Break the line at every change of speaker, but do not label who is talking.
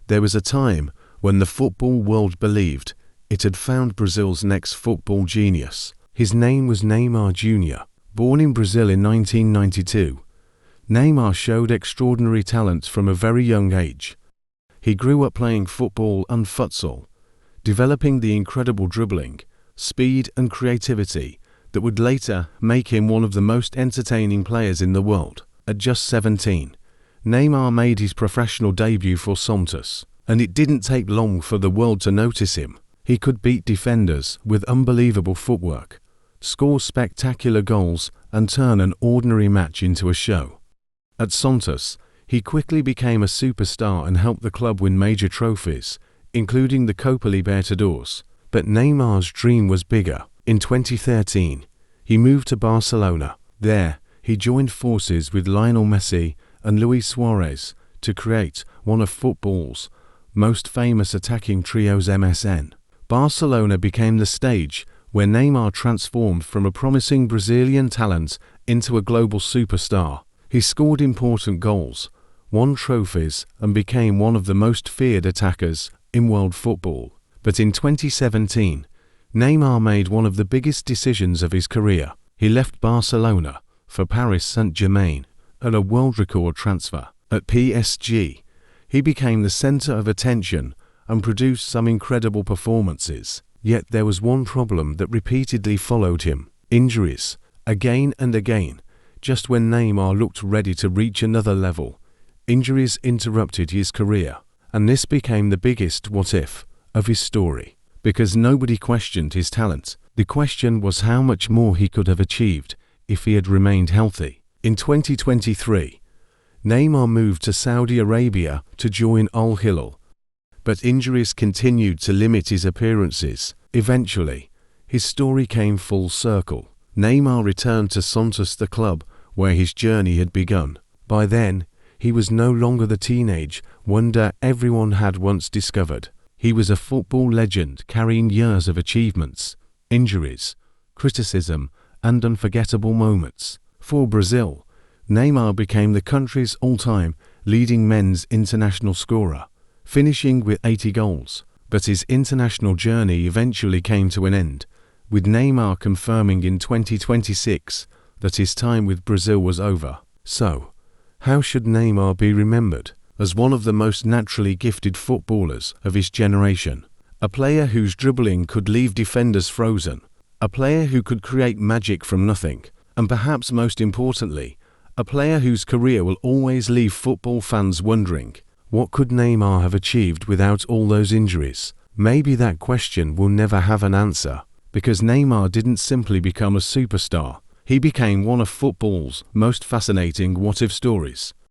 There was a time when the football world believed it had found Brazil's next football genius. His name was Neymar Jr. Born in Brazil in 1992, Neymar showed extraordinary talent from a very young age. He grew up playing football and futsal, developing the incredible dribbling, speed and creativity that would later make him one of the most entertaining players in the world. At just 17, Neymar made his professional debut for Santos, and it didn't take long for the world to notice him. He could beat defenders with unbelievable footwork, score spectacular goals, and turn an ordinary match into a show. At Santos, he quickly became a superstar and helped the club win major trophies, including the Copa Libertadores. But Neymar's dream was bigger. In 2013, he moved to Barcelona. There, he joined forces with Lionel Messi and Luis Suarez to create one of football's most famous attacking trios MSN. Barcelona became the stage where Neymar transformed from a promising Brazilian talent into a global superstar. He scored important goals, won trophies, and became one of the most feared attackers in world football. But in 2017, Neymar made one of the biggest decisions of his career. He left Barcelona for Paris Saint-Germain at a world record transfer. At PSG, he became the center of attention and produced some incredible performances. Yet there was one problem that repeatedly followed him: injuries. Again and again, just when Neymar looked ready to reach another level, injuries interrupted his career. And this became the biggest what-if of his story. Because nobody questioned his talent. The question was how much more he could have achieved if he had remained healthy. In 2023, Neymar moved to Saudi Arabia to join Al Hilal. But injuries continued to limit his appearances. Eventually, his story came full circle. Neymar returned to Santos, the club where his journey had begun. By then, he was no longer the teenage wonder everyone had once discovered. He was a football legend carrying years of achievements, injuries, criticism, and unforgettable moments. For Brazil, Neymar became the country's all-time leading men's international scorer, finishing with 80 goals. But his international journey eventually came to an end, with Neymar confirming in 2026 that his time with Brazil was over. So, how should Neymar be remembered? As one of the most naturally gifted footballers of his generation, a player whose dribbling could leave defenders frozen, a player who could create magic from nothing, and perhaps most importantly, a player whose career will always leave football fans wondering, what could Neymar have achieved without all those injuries? Maybe that question will never have an answer, because Neymar didn't simply become a superstar. He became one of football's most fascinating what-if stories.